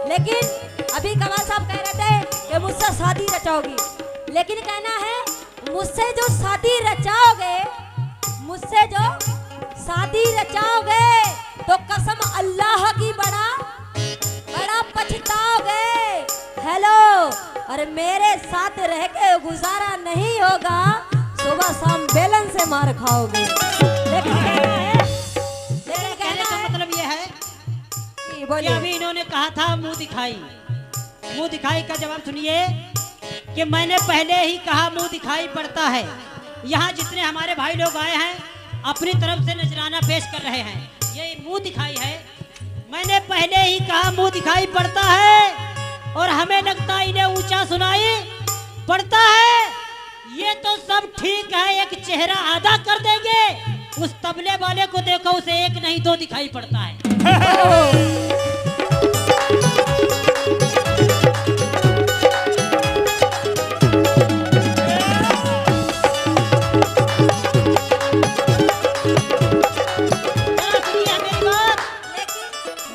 लेकिन अभी कमाल साहब कह रहे थे कि मुझसे शादी रचाओगी, लेकिन कहना है मुझसे जो शादी रचाओगे, मुझसे जो शादी रचाओगे तो कसम अल्लाह की बड़ा पछताओगे। हेलो, और मेरे साथ रह के गुजारा नहीं होगा, सुबह शाम बेलन से मार खाओगे। लेकिन कहने का मतलब ये है कि अभी इन्होंने कहा था मुंह दिखाई का जवाब सुनिए कि मैंने पहले ही कहा मुंह दिखाई पड़ता है। यहाँ जितने हमारे भाई लोग आए हैं अपनी तरफ से नजराना पेश कर रहे हैं, ये मुंह दिखाई है। मैंने पहले ही कहा मुंह दिखाई पड़ता है और हमें लगता इन्हें ऊंचा सुनाई पड़ता है। ये तो सब ठीक है, एक चेहरा आधा कर देंगे, उस तबले वाले को देखो, उसे एक नहीं दो दिखाई पड़ता है।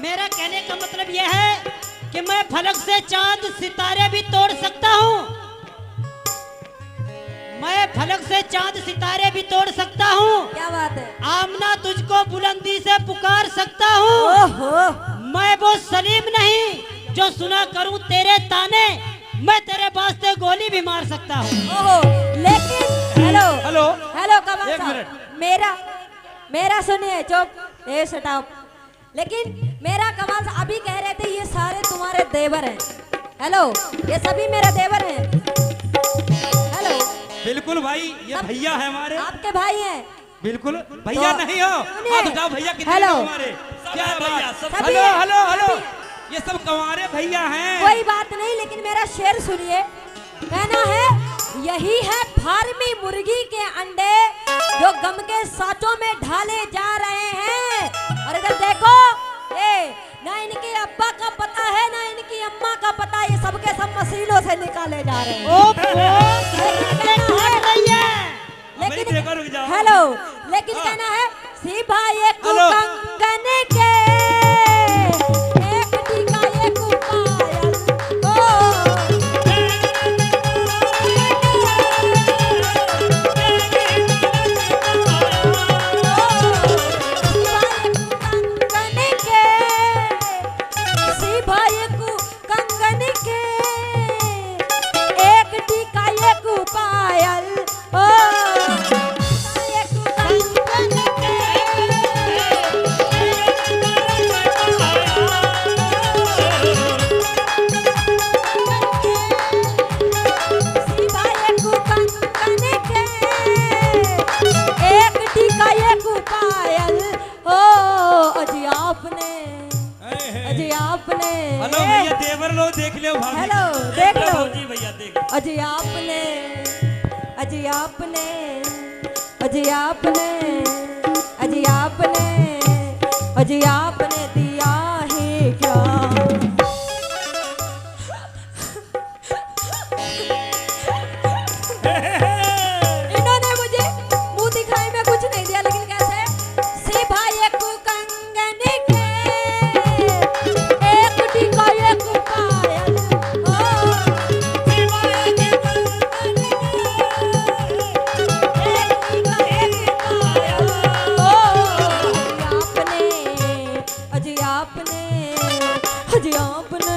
मेरा कहने का मतलब यह है कि मैं फलक से चांद सितारे भी तोड़ सकता हूँ, मैं फलक से चांद सितारे भी तोड़ सकता हूँ। क्या बात है? आमना तुझको बुलंदी से पुकार सकता हूँ। मैं वो सलीम नहीं जो सुना करूँ तेरे ताने, मैं तेरे वास्ते गोली भी मार सकता हूँ। लेकिन हेलो हेलो हेलो कमाल एक साहब, मिनट मेरा सुनिए, चुप, ए शटाप। लेकिन मेरा कमाल साहब अभी कह रहे थे ये सारे तुम्हारे देवर हैं। हेलो, ये सभी मेरे देवर हैं। हेलो, बिल्कुल भाई, ये भैया है हमारे, आपके भाई हैं। बिल्कुल भैया तो नहीं हो, हाथ उठाओ भैया कितने हेलो, हमारे, क्या भैया सब, सभी हेलो हैं, हेलो हेलो, सभी। ये सब कंवारे भैया हैं। कोई बात नहीं, लेकिन मेरा शेर सुनिए। कहना है यही है फार्मी मुर्गी के अंडे जो गम के साँचों में ढाले जा रहे हैं। और इधर देखो, ना इनके अब्बा का पता है ना इनकी अम्मा का पता, ये सबके सब मशीनों से निकाले जा रहे हैं। लेकिन हेलो, लेकिन कहना है सीभा ये कंगन के एक टीका एक पायल, हेलो भैया देवर लो, देख लो भाभी, हेलो देख लो जी भैया देख, अजी आपने अजी आपने अजी आपने अजी आपने अजी आपने दिया है क्या? इन्होंने मुझे मुंह दिखाई में कुछ नहीं दिया, लेकिन कैसे सीभा एक कंगन के एक टीका एक पायल, अजी आपने अजी आपने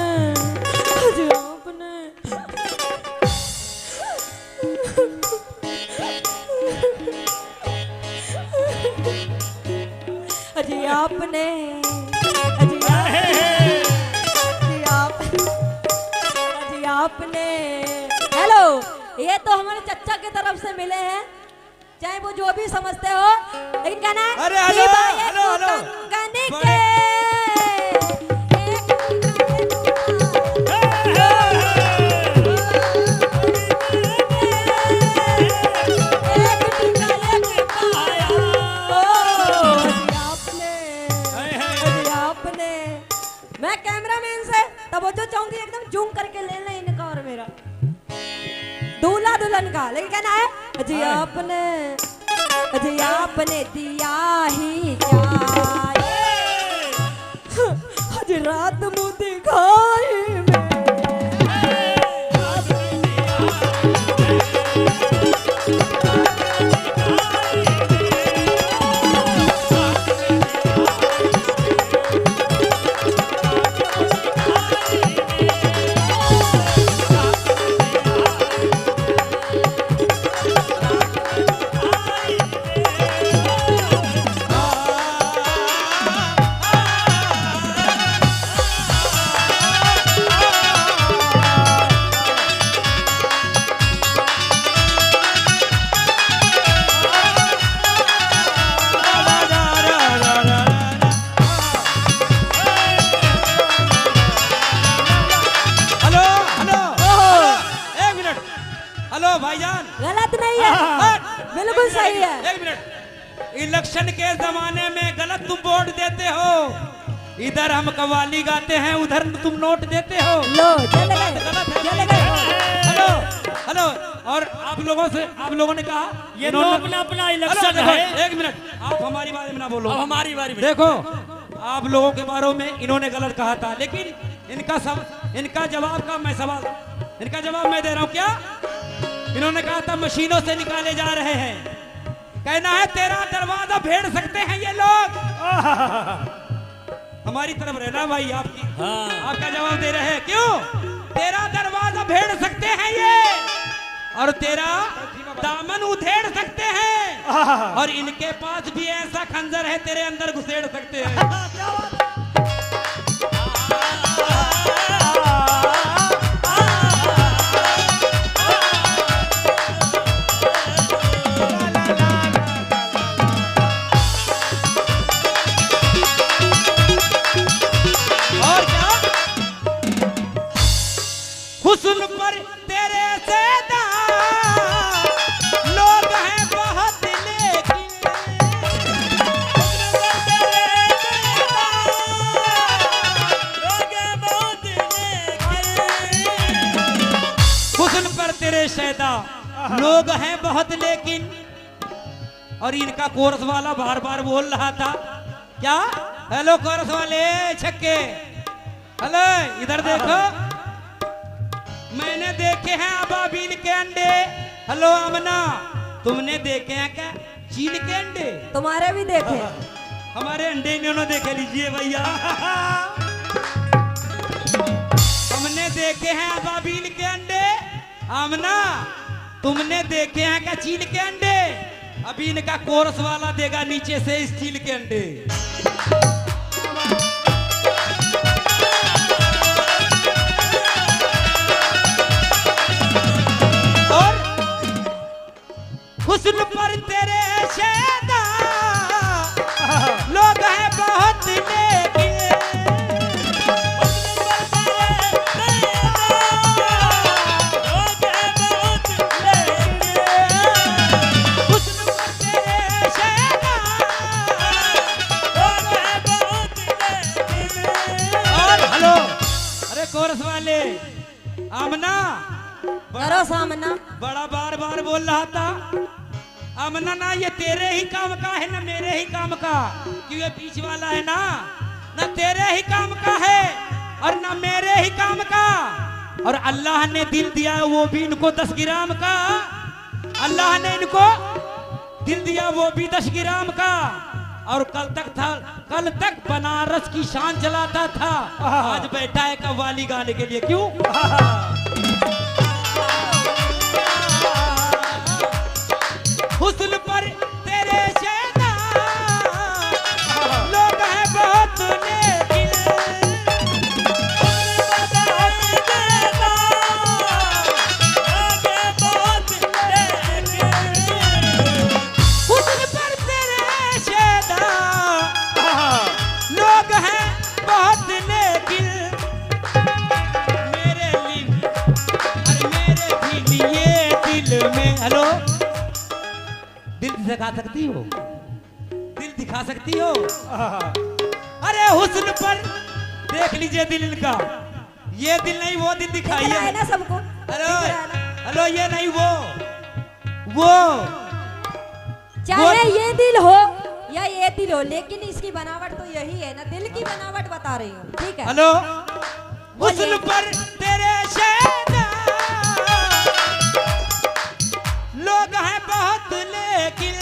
अजी आपने अजी आपने अजी आपने हेलो, ये तो हमारे चच्चा की तरफ से मिले हैं, चाहे वो जो भी समझते हो, लेकिन कहना है अरे हेलो हेलो हेलो, कंगन के मैं कैमरामैन से तवज्जो चाहूंगी, एकदम जूम करके ले लें इनका और मेरा दूल्हा दुल्हन का। लेकिन कहना है अजी आपने दिया ही क्या, अजी रात मुँह दिखाई गलत नहीं है, बिल्कुल सही है। एक मिनट, इलेक्शन के जमाने में गलत तुम वोट देते हो, इधर हम कव्वाली गाते हैं, उधर तुम नोट देते हो। लो चले बात गए, गलत है। चले गए। हेलो हेलो, और आप लोगों ने कहा ये तो अपना अपना इलेक्शन देखो, है। एक मिनट, आप हमारी बारे में ना बोलो। अब हमारी बारी में देखो, आप लोगों के बारे में इन्होंने गलत कहा था, लेकिन इनका जवाब मैं दे रहा हूं। क्या इन्होंने कहा था मशीनों से निकाले जा रहे हैं, कहना है तेरा दरवाजा भेड़ सकते हैं ये लोग। हमारी तरफ रहना भाई, आपका जवाब दे रहे हैं। क्यों? तेरा दरवाजा भेड़ सकते हैं ये, और तेरा दामन उधेड़ सकते हैं, और इनके पास भी ऐसा खंजर है तेरे अंदर घुसेड़ सकते हैं। और क्या? हुस्न पर तेरे से लोग हैं बहुत, लेकिन हुस्न पर तेरे शैदा लोग हैं बहुत, लेकिन। और इनका कोरस वाला बार बार बोल रहा था क्या? हेलो कोरस वाले छक्के, हेलो इधर देखो, मैंने देखे हैं अबाबील के अंडे। हेलो अमना, तुमने देखे हैं क्या चील के अंडे? तुम्हारे भी देखे। हमारे अंडे इन्होंने देखे, लीजिए भैया। हमने देखे हैं अबाबील के अंडे। आमना, तुमने देखे हैं क्या चील के अंडे? अभी इनका कोरस वाला देगा नीचे से इस चील के अंडे। और हुस्न पर तेरे शैदा लोग हैं बहुत, लेकिन कोरस वाले आमना करो सामना। बड़ा बार बार बोल रहा था आमना, ना ये तेरे ही काम का है ना मेरे ही काम का, क्यों ये बीच वाला है ना तेरे ही काम का है और ना मेरे ही काम का। और अल्लाह ने दिल दिया वो भी इनको 10 ग्राम का, अल्लाह ने इनको दिल दिया वो भी 10 ग्राम का। और कल तक बनारस की शान चलाता था, आज बैठा है कव्वाली गाने के लिए। क्यों? हुस्न पर तेरे शैदा लोग हैं बहुत, लेकिन हुस्न पर तेरे शैदा लोग हैं बहुत, लेकिन मेरे भी लिए दिल में। हेलो, दिल दिखा सकती हो? दिल दिखा सकती हो? अरे हुस्न पर देख लीजिए दिल इनका, ये दिल नहीं वो दिल दिखाइए। दिख रहा है ना सबको? हेलो दिख रहा है ना? हेलो, ये नहीं वो चाहे ये दिल हो या ये दिल हो, लेकिन इसकी बनावट तो यही है ना, दिल की बनावट बता रही हूँ। ठीक है। हेलो, हुस्न पर तेरे शैदा लोग हैं बहुत, लेकिन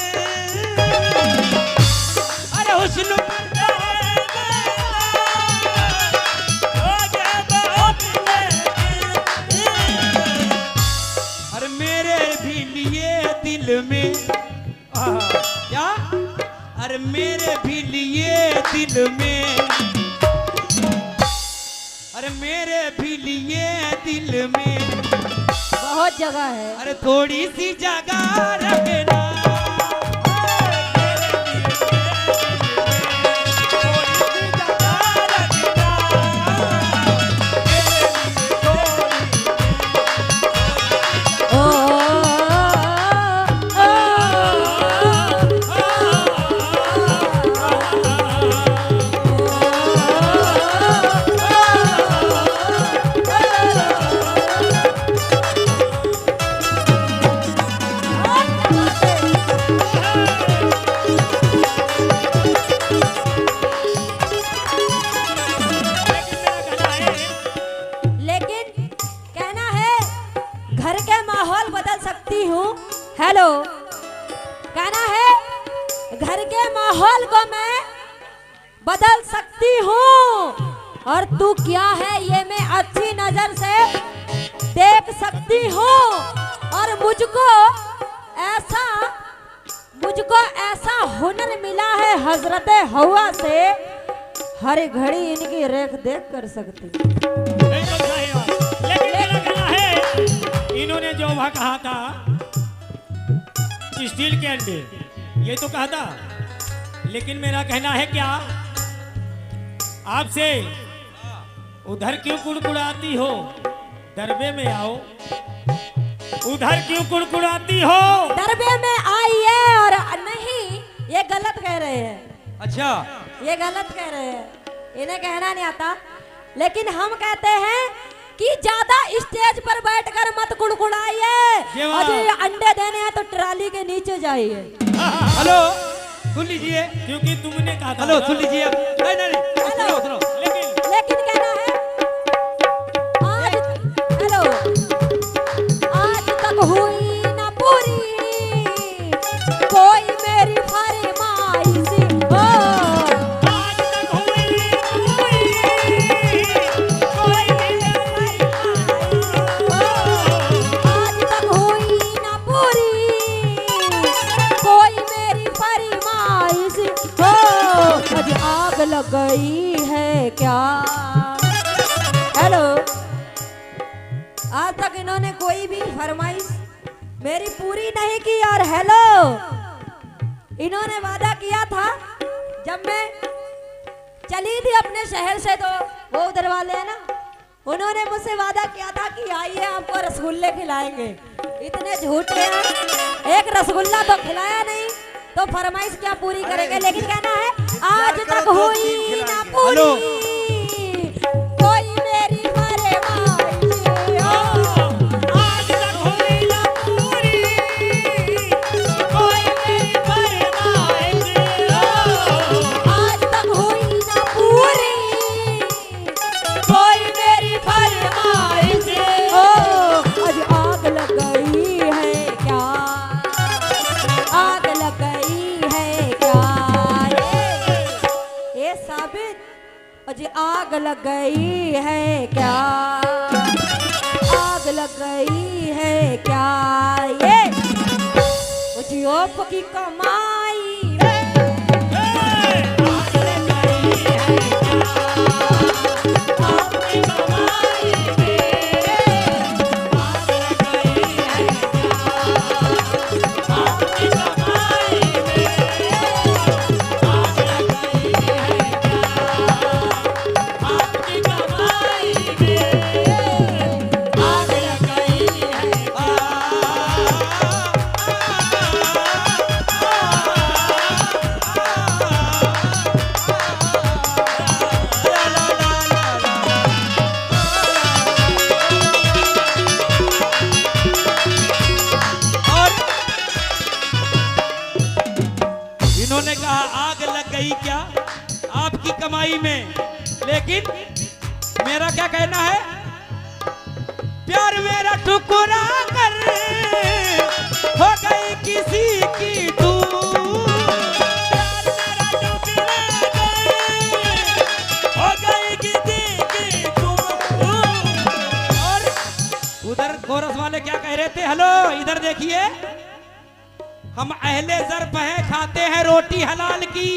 अरे हुस्न पर अरे मेरे भी लिए दिल में क्या? अरे मेरे भी लिए दिल में, अरे मेरे भी लिए दिल में बहुत जगह है। अरे थोड़ी सी जगह रखना। ओ हेलो, कहना है घर के माहौल को मैं बदल सकती हूँ, और तू क्या है ये मैं अच्छी नजर से देख सकती हूँ, और मुझको ऐसा हुनर मिला है हजरत हवा से, हर घड़ी इनकी रेख देख कर सकती। एकदम सही बात। लेकिन मेरा कहना है इन्होंने जो वहाँ कहा था स्टील के अंडे, ये तो कहा था, लेकिन मेरा कहना है क्या आपसे उधर क्यों कुड़कुड़ाती हो, दरबे में आओ। उधर क्यों कुड़कुड़ाती हो? दरबे में आइए। और नहीं, ये गलत कह रहे हैं। अच्छा, ये गलत कह रहे हैं, इन्हें कहना नहीं आता। लेकिन हम कहते हैं कि ज्यादा स्टेज पर बैठकर मत कुड़कुड़ाइए, और ये अंडे देने हैं तो ट्राली के नीचे जाइए। हेलो सुन लीजिए, क्योंकि तुमने कहा था। हेलो सुन लीजिए, नहीं नहीं नहीं, सुनो सुनो। लेकिन कहना है आज, हेलो, आज तक हुई ना पूरी कोई मेरी फरमाइश हो, आज तक हुई कोई आज तक हुई ना पूरी कोई मेरी फरमाइश हो, आज आग लग गई है क्या। हेलो, आज तक इन्होंने कोई भी फरमाइश मेरी पूरी नहीं की। और हेलो, इन्होंने वादा किया था जब मैं चली थी अपने शहर से, तो वो उधर वाले हैं ना, उन्होंने मुझसे वादा किया था कि आइए आपको रसगुल्ले खिलाएंगे। इतने झूठे हैं, एक रसगुल्ला तो खिलाया नहीं, तो फरमाइश क्या पूरी करेंगे। लेकिन कहना है आज तक हुई ना पूरी कोई मेरी फरमाइश हो, आज तक हुई ना पूरी कोई मेरी फरमाइश हो, आज तक हुई ना पूरी कोई मेरी फरमाइश हो, आज आग लग गई है क्या, आग लग गई है क्या, ये साबित, आज आग लग गई है क्या, आग लग गई है क्या, ये उद्योग की कमाई इन्होंने कहा आग लग गई क्या आपकी कमाई में। लेकिन मेरा क्या कहना है, प्यार मेरा ठुकरा कर हो गई किसी की तू, प्यार मेरा ठुकरा कर हो गई किसी की तू। और उधर कोरस वाले क्या कह रहे थे, हेलो इधर देखिए, हम अहले ज़र्फ़ हैं, खाते हैं रोटी हलाल की।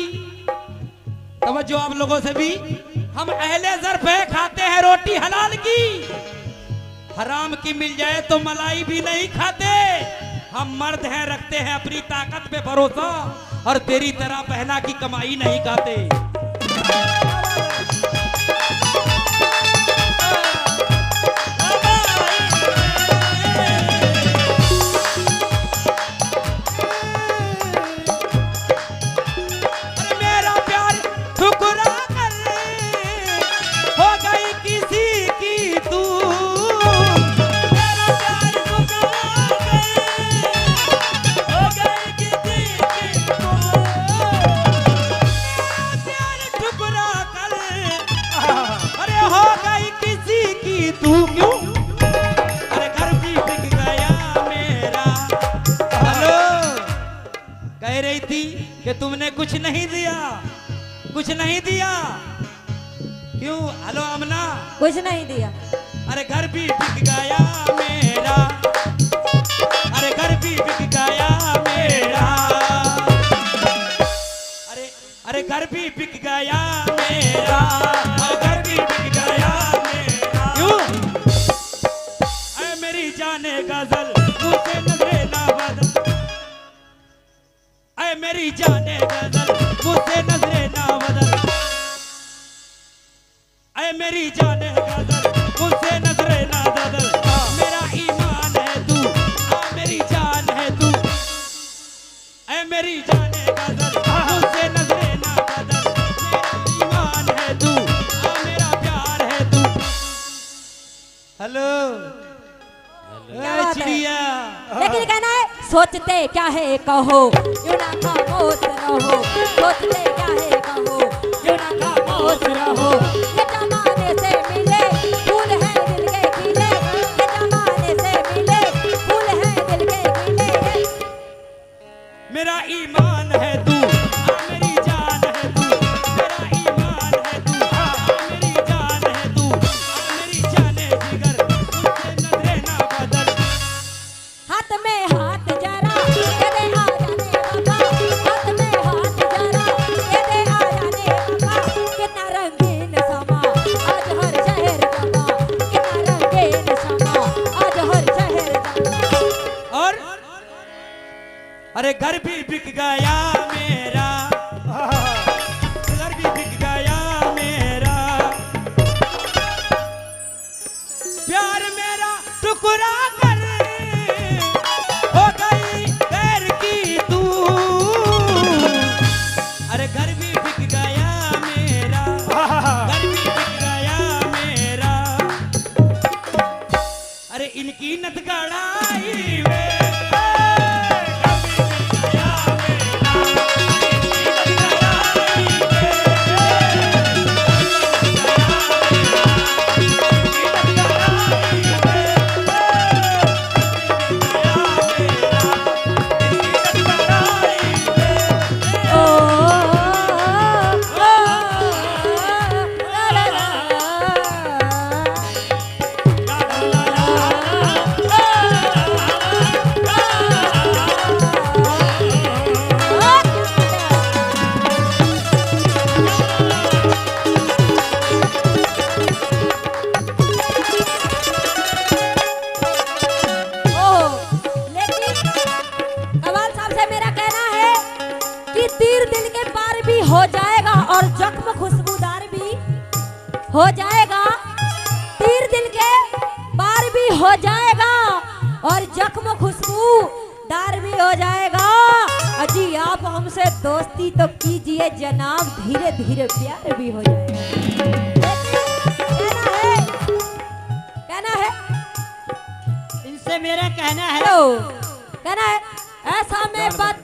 तवज्जो आप लोगों से भी, हम अहले ज़र्फ़ हैं, खाते हैं रोटी हलाल की। हराम की मिल जाए तो मलाई भी नहीं खाते। हम मर्द हैं, रखते हैं अपनी ताकत पे भरोसा, और तेरी तरह बहना की कमाई नहीं खाते। तू क्यों, अरे घर भी बिक गया मेरा। हेलो कि तुमने कुछ नहीं दिया, कुछ नहीं दिया। क्यों? हेलो आमना, कुछ नहीं दिया। अरे घर भी बिक गया मेरा, अरे घर भी बिक गया मेरा, अरे घर भी बिक गया मेरा, घर भी बिक गया मेरा। क्यों? अरे मेरी जाने गजल मुझसे नजरे ना बदल, अरे मेरी जाने गजल मुझसे नजरे ना बदल, अरे मेरी जाने गजल मुझसे नजरे ना बदल। मेरा ईमान है तू, मेरी जान है तू, अरे मेरी जाने गजल मुझसे नजरे ना बदल। मेरा ईमान है तू, मेरा प्यार है तू। हेलो क्या बात है? चिड़िया, लेकिन कहना है सोचते क्या है कहो, यूं ना खामोश रहो। सोचते क्या है कहो, यूं ना खामोश रहो। ये जमाने से मिले फूल है दिल के खिले, ये जमाने से मिले फूल है दिल के खिले। मेरा ईमान है तू, मेरी जान है तू, मेरा ईमान है तू, मेरी जान है तू, मेरी जाने जिगर मुझसे नजरे ना बदल। हाथ में हाथ जरा ये दे आ जाने बाबा, हाथ में हाथ जरा ये दे आ जाने बाबा। कितना रंगीन समा आज हर शहर जमा, कितना रंगीन समा आज हर शहर जमा। और अरे घर भी बिक गया मेरा, घर भी बिक गया मेरा, प्यार मेरा टुकड़ा कर हो गई गैर की तू। अरे घर भी बिक गया मेरा, घर भी बिक गया मेरा, अरे इनकी नत गड़ाई वे। हो जाएगा और जख्म खुशबूदार भी हो जाएगा। तीर दिल के पार भी हो जाएगा और जख्म खुशबूदार भी हो जाएगा। अजी आप हमसे दोस्ती तो कीजिए जनाब, धीरे धीरे प्यार भी हो जाएगा। कहना है इनसे मेरा कहना है, हेलो कहना है ऐसा मैं बात